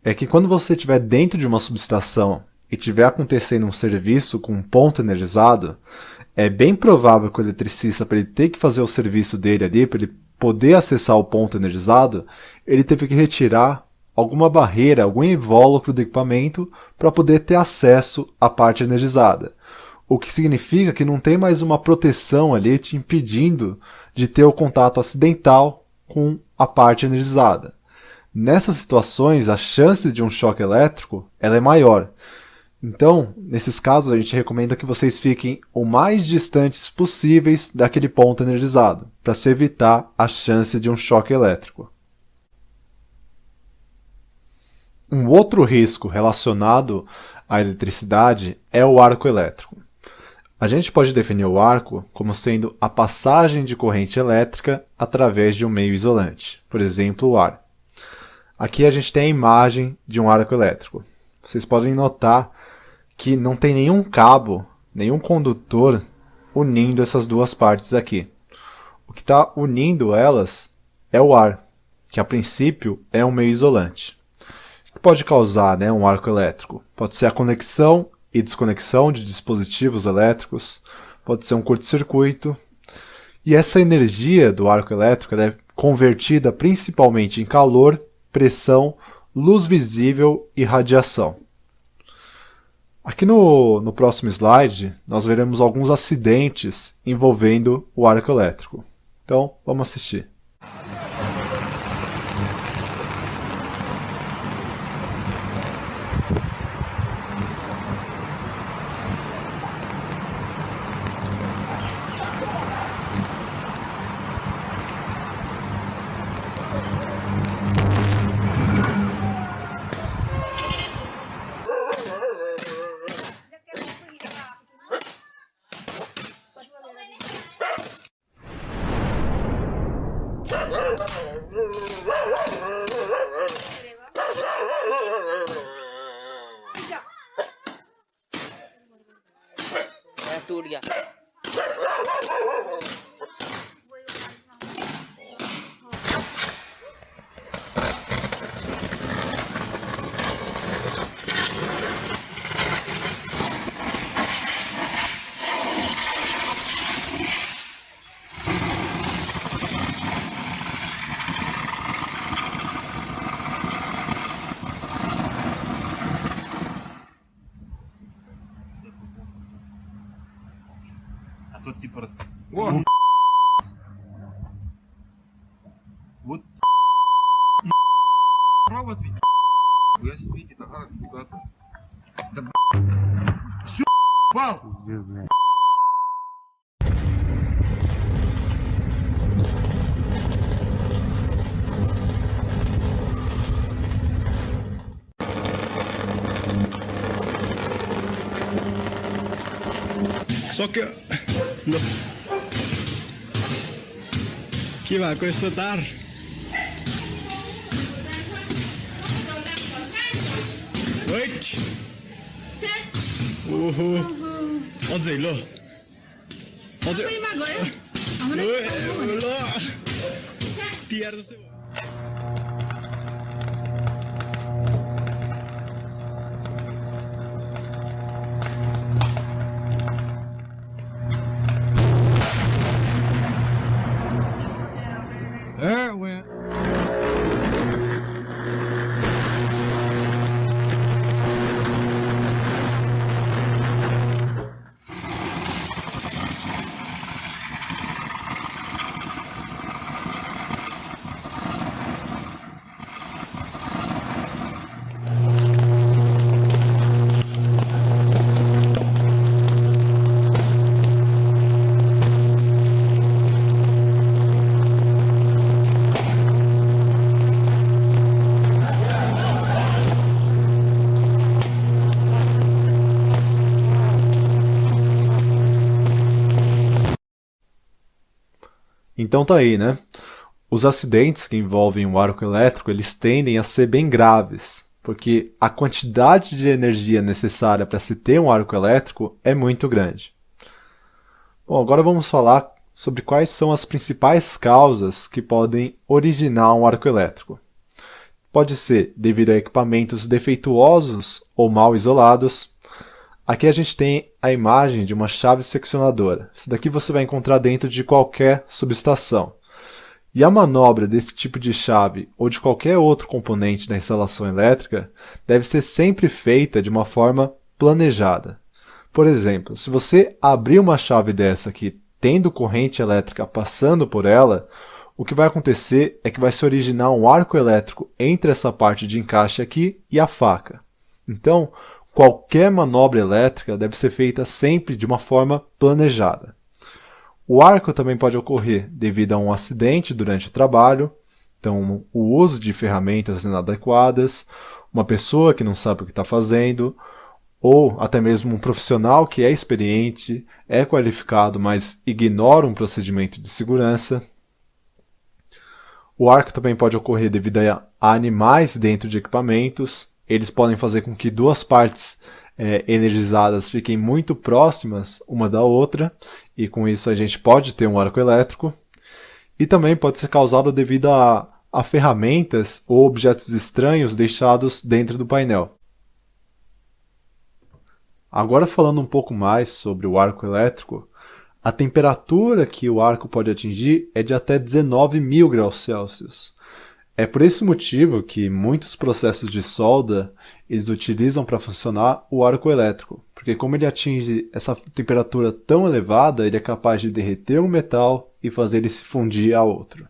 é que quando você estiver dentro de uma subestação e estiver acontecendo um serviço com um ponto energizado, é bem provável que o eletricista, para ele ter que fazer o serviço dele ali, para ele poder acessar o ponto energizado, ele teve que retirar alguma barreira, algum invólucro do equipamento para poder ter acesso à parte energizada. O que significa que não tem mais uma proteção ali te impedindo de ter o contato acidental com a parte energizada. Nessas situações, a chance de um choque elétrico ela é maior. Então, nesses casos, a gente recomenda que vocês fiquem o mais distantes possíveis daquele ponto energizado, para se evitar a chance de um choque elétrico. Um outro risco relacionado à eletricidade é o arco elétrico. A gente pode definir o arco como sendo a passagem de corrente elétrica através de um meio isolante, por exemplo, o ar. Aqui a gente tem a imagem de um arco elétrico. Vocês podem notar que não tem nenhum cabo, nenhum condutor unindo essas duas partes aqui. O que está unindo elas é o ar, que a princípio é um meio isolante. O que pode causar, um arco elétrico? Pode ser a conexão e desconexão de dispositivos elétricos, pode ser um curto-circuito, E essa energia do arco elétrico é convertida principalmente em calor, pressão, luz visível e radiação. Aqui no próximo slide, nós veremos alguns acidentes envolvendo o arco elétrico. Então, vamos assistir. टूट गया। А тут типа вот провод ведь. Я видит, ага, куда-то. Да все пал. So che... No. Chi va a questo tar? Wait! 어제 일로. 어제. 일로. 디아르스. There it went. Então tá aí, né? Os acidentes que envolvem o arco elétrico, eles tendem a ser bem graves, porque a quantidade de energia necessária para se ter um arco elétrico é muito grande. Bom, agora vamos falar sobre quais são as principais causas que podem originar um arco elétrico. Pode ser devido a equipamentos defeituosos ou mal isolados. Aqui a gente tem a imagem de uma chave seccionadora. Isso daqui você vai encontrar dentro de qualquer subestação. E a manobra desse tipo de chave ou de qualquer outro componente da instalação elétrica deve ser sempre feita de uma forma planejada. Por exemplo, se você abrir uma chave dessa aqui tendo corrente elétrica passando por ela, o que vai acontecer é que vai se originar um arco elétrico entre essa parte de encaixe aqui e a faca. Então, qualquer manobra elétrica deve ser feita sempre de uma forma planejada. O arco também pode ocorrer devido a um acidente durante o trabalho, então o uso de ferramentas inadequadas, uma pessoa que não sabe o que está fazendo, ou até mesmo um profissional que é experiente, é qualificado, mas ignora um procedimento de segurança. O arco também pode ocorrer devido a animais dentro de equipamentos. Eles podem fazer com que duas partes energizadas fiquem muito próximas uma da outra, e com isso a gente pode ter um arco elétrico. E também pode ser causado devido a ferramentas ou objetos estranhos deixados dentro do painel. Agora falando um pouco mais sobre o arco elétrico, A temperatura que o arco pode atingir é de até 19.000 graus Celsius. É por esse motivo que muitos processos de solda eles utilizam para funcionar o arco elétrico, porque como ele atinge essa temperatura tão elevada, ele é capaz de derreter um metal e fazer ele se fundir a outro.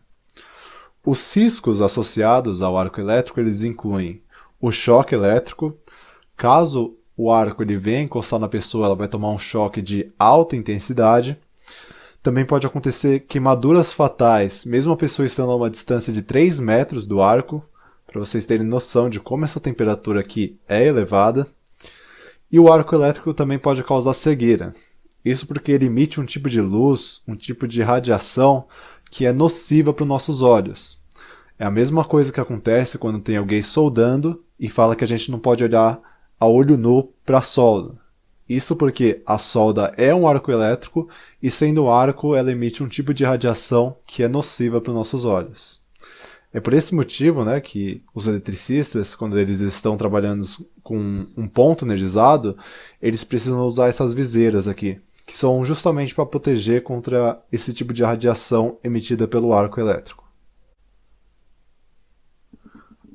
Os riscos associados ao arco elétrico eles incluem o choque elétrico. Caso o arco ele venha encostar na pessoa, ela vai tomar um choque de alta intensidade. Também pode acontecer queimaduras fatais, mesmo a pessoa estando a uma distância de 3 metros do arco, para vocês terem noção de como essa temperatura aqui é elevada. E o arco elétrico também pode causar cegueira. Isso porque ele emite um tipo de luz, um tipo de radiação que é nociva para os nossos olhos. É a mesma coisa que acontece quando tem alguém soldando e fala que a gente não pode olhar a olho nu para a solda. Isso porque a solda é um arco elétrico e, sendo um arco, ela emite um tipo de radiação que é nociva para os nossos olhos. É por esse motivo, né, que os eletricistas, quando eles estão trabalhando com um ponto energizado, eles precisam usar essas viseiras aqui, que são justamente para proteger contra esse tipo de radiação emitida pelo arco elétrico.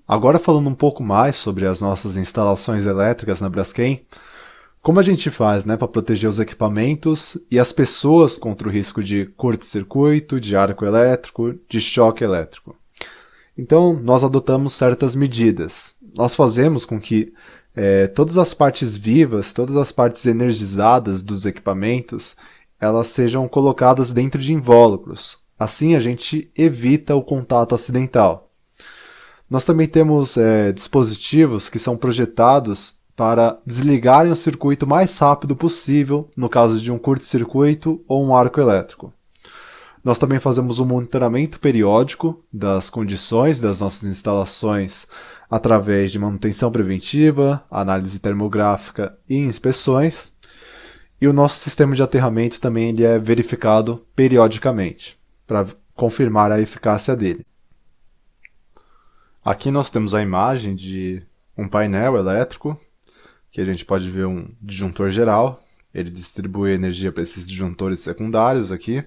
Agora falando um pouco mais sobre as nossas instalações elétricas na Braskem, como a gente faz, né, para proteger os equipamentos e as pessoas contra o risco de curto-circuito, de arco elétrico, de choque elétrico? Então, nós adotamos certas medidas. Nós fazemos com que todas as partes vivas, todas as partes energizadas dos equipamentos, elas sejam colocadas dentro de invólucros. Assim, a gente evita o contato acidental. Nós também temos dispositivos que são projetados para desligarem o circuito mais rápido possível no caso de um curto-circuito ou um arco elétrico. Nós também fazemos um monitoramento periódico das condições das nossas instalações através de manutenção preventiva, análise termográfica e inspeções. E o nosso sistema de aterramento também ele é verificado periodicamente para confirmar a eficácia dele. Aqui nós temos a imagem de um painel elétrico, que a gente pode ver um disjuntor geral. Ele distribui energia para esses disjuntores secundários aqui.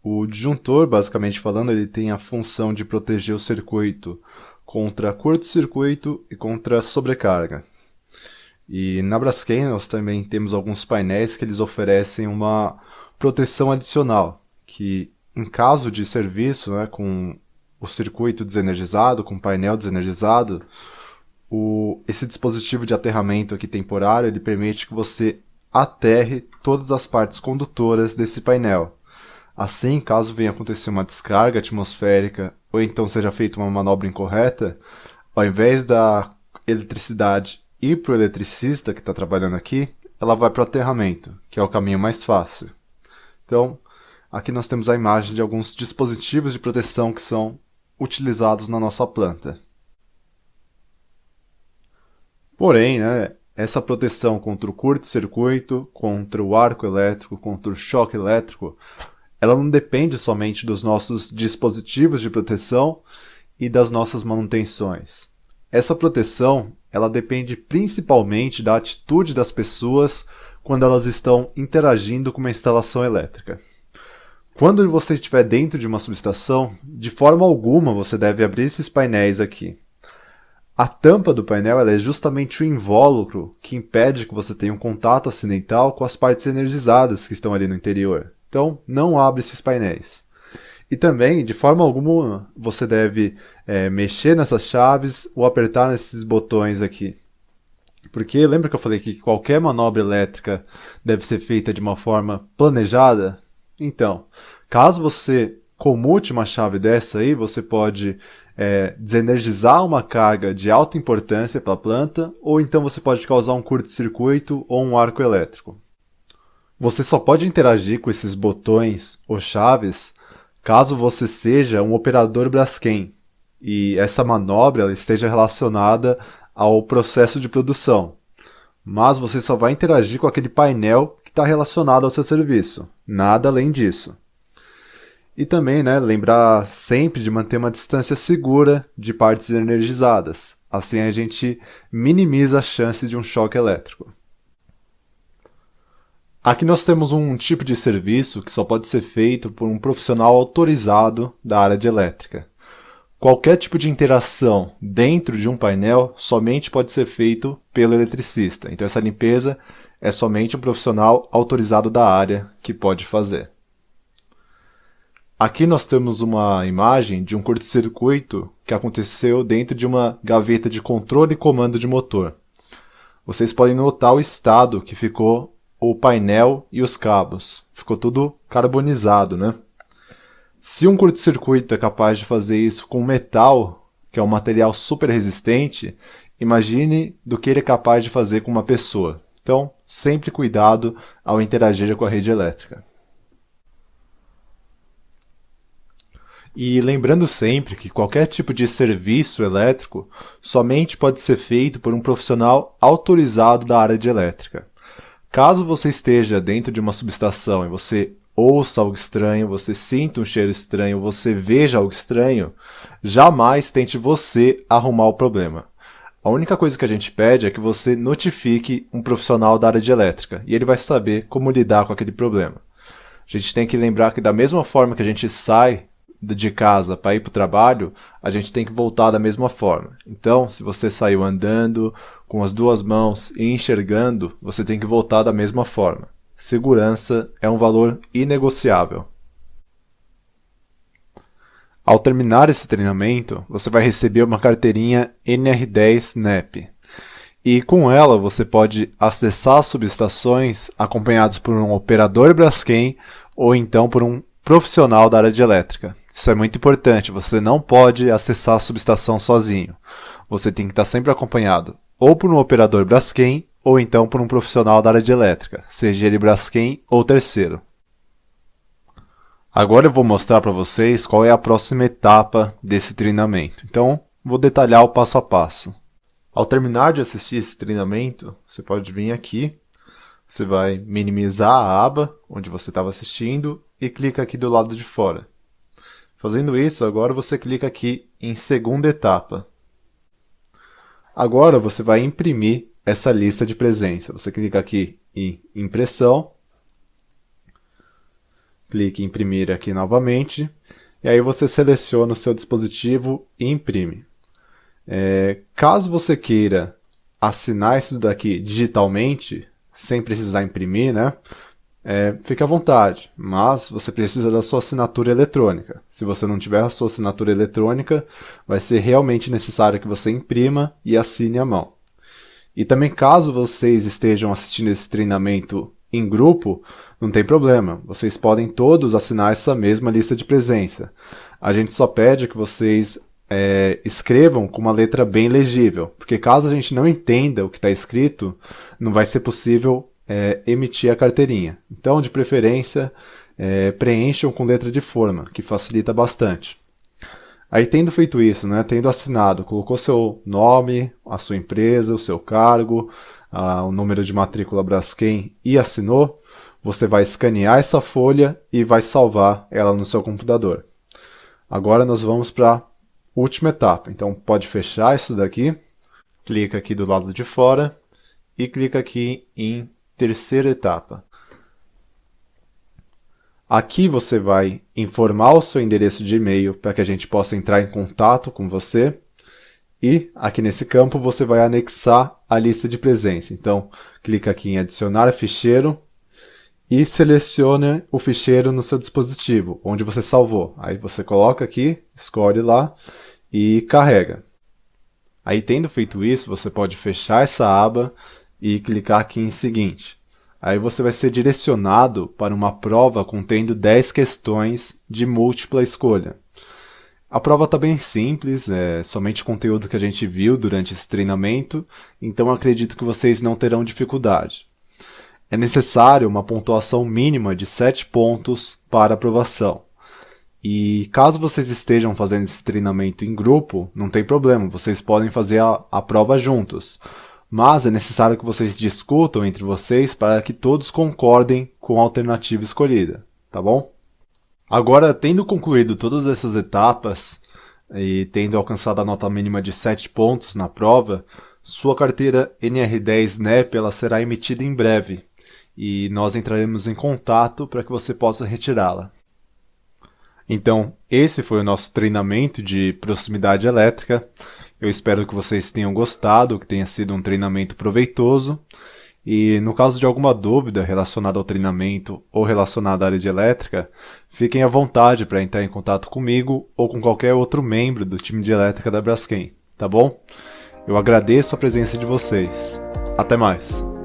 O disjuntor, basicamente falando, ele tem a função de proteger o circuito contra curto-circuito e contra sobrecarga. E na Braskem nós também temos alguns painéis que eles oferecem uma proteção adicional, que em caso de serviço, né, com o circuito desenergizado, com o painel desenergizado, esse dispositivo de aterramento aqui temporário, ele permite que você aterre todas as partes condutoras desse painel. Assim, caso venha acontecer uma descarga atmosférica ou então seja feita uma manobra incorreta, ao invés da eletricidade ir para o eletricista que está trabalhando aqui, ela vai para o aterramento, que é o caminho mais fácil. Então, aqui nós temos a imagem de alguns dispositivos de proteção que são utilizados na nossa planta. Porém, né, essa proteção contra o curto-circuito, contra o arco elétrico, contra o choque elétrico, ela não depende somente dos nossos dispositivos de proteção e das nossas manutenções. Essa proteção, ela depende principalmente da atitude das pessoas quando elas estão interagindo com uma instalação elétrica. Quando você estiver dentro de uma subestação, de forma alguma você deve abrir esses painéis aqui. A tampa do painel ela é justamente o invólucro que impede que você tenha um contato acidental com as partes energizadas que estão ali no interior. Então, não abre esses painéis. E também, de forma alguma, você deve mexer nessas chaves ou apertar nesses botões aqui. Porque lembra que eu falei que qualquer manobra elétrica deve ser feita de uma forma planejada? Então, caso você comute uma chave dessa aí, você pode desenergizar uma carga de alta importância para a planta, ou então você pode causar um curto-circuito ou um arco elétrico. Você só pode interagir com esses botões ou chaves caso você seja um operador Braskem e essa manobra ela esteja relacionada ao processo de produção. Mas você só vai interagir com aquele painel que está relacionado ao seu serviço, nada além disso. E também, né, lembrar sempre de manter uma distância segura de partes energizadas. Assim a gente minimiza a chance de um choque elétrico. Aqui nós temos um tipo de serviço que só pode ser feito por um profissional autorizado da área de elétrica. Qualquer tipo de interação dentro de um painel somente pode ser feito pelo eletricista. Então essa limpeza é somente um profissional autorizado da área que pode fazer. Aqui nós temos uma imagem de um curto-circuito que aconteceu dentro de uma gaveta de controle e comando de motor. Vocês podem notar o estado que ficou o painel e os cabos. Ficou tudo carbonizado, né? Se um curto-circuito é capaz de fazer isso com metal, que é um material super resistente, imagine do que ele é capaz de fazer com uma pessoa. Então, sempre cuidado ao interagir com a rede elétrica. E lembrando sempre que qualquer tipo de serviço elétrico somente pode ser feito por um profissional autorizado da área de elétrica. Caso você esteja dentro de uma subestação e você ouça algo estranho, você sinta um cheiro estranho, você veja algo estranho, jamais tente você arrumar o problema. A única coisa que a gente pede é que você notifique um profissional da área de elétrica e ele vai saber como lidar com aquele problema. A gente tem que lembrar que da mesma forma que a gente sai de casa para ir para o trabalho, a gente tem que voltar da mesma forma. Então, se você saiu andando com as duas mãos e enxergando, você tem que voltar da mesma forma. Segurança é um valor inegociável. Ao terminar esse treinamento, você vai receber uma carteirinha NR10 NEP. E com ela você pode acessar subestações acompanhados por um operador Braskem ou então por um profissional da área de elétrica. Isso é muito importante, você não pode acessar a subestação sozinho. Você tem que estar sempre acompanhado ou por um operador Braskem ou então por um profissional da área de elétrica, seja ele Braskem ou terceiro. Agora eu vou mostrar para vocês qual é a próxima etapa desse treinamento. Então, vou detalhar o passo a passo. Ao terminar de assistir esse treinamento, você pode vir aqui, você vai minimizar a aba onde você estava assistindo e clica aqui do lado de fora. Fazendo isso, agora você clica aqui em segunda etapa. Agora você vai imprimir essa lista de presença. Você clica aqui em impressão, clique em imprimir aqui novamente, e aí você seleciona o seu dispositivo e imprime. Caso você queira assinar isso daqui digitalmente, sem precisar imprimir, né? Fique à vontade, mas você precisa da sua assinatura eletrônica. Se você não tiver a sua assinatura eletrônica, vai ser realmente necessário que você imprima e assine à mão. E também caso vocês estejam assistindo esse treinamento em grupo, não tem problema, vocês podem todos assinar essa mesma lista de presença. A gente só pede que vocês escrevam com uma letra bem legível, porque caso a gente não entenda o que está escrito, não vai ser possível emitir a carteirinha. Então, de preferência, preencham com letra de forma, que facilita bastante. Aí, tendo feito isso, né, tendo assinado, colocou seu nome, a sua empresa, o seu cargo, o número de matrícula Braskem e assinou, você vai escanear essa folha e vai salvar ela no seu computador. Agora nós vamos para a última etapa. Então, pode fechar isso daqui, clica aqui do lado de fora e clica aqui em terceira etapa. Aqui você vai informar o seu endereço de e-mail para que a gente possa entrar em contato com você. E aqui nesse campo você vai anexar a lista de presença. Então, clica aqui em adicionar ficheiro e selecione o ficheiro no seu dispositivo, onde você salvou. Aí você coloca aqui, escolhe lá e carrega. Aí, tendo feito isso, você pode fechar essa aba e clicar aqui em seguinte. Aí você vai ser direcionado para uma prova contendo 10 questões de múltipla escolha. A prova está bem simples, é somente conteúdo que a gente viu durante esse treinamento, então acredito que vocês não terão dificuldade. É necessário uma pontuação mínima de 7 pontos para aprovação. E caso vocês estejam fazendo esse treinamento em grupo, não tem problema, vocês podem fazer a prova juntos. Mas é necessário que vocês discutam entre vocês para que todos concordem com a alternativa escolhida, tá bom? Agora, tendo concluído todas essas etapas e tendo alcançado a nota mínima de 7 pontos na prova, sua carteira NR10 NEP ela será emitida em breve. e nós entraremos em contato para que você possa retirá-la. Então, esse foi o nosso treinamento de proximidade elétrica. Eu espero que vocês tenham gostado, que tenha sido um treinamento proveitoso. E no caso de alguma dúvida relacionada ao treinamento ou relacionada à área de elétrica, fiquem à vontade para entrar em contato comigo ou com qualquer outro membro do time de elétrica da Braskem, tá bom? Eu agradeço a presença de vocês. Até mais!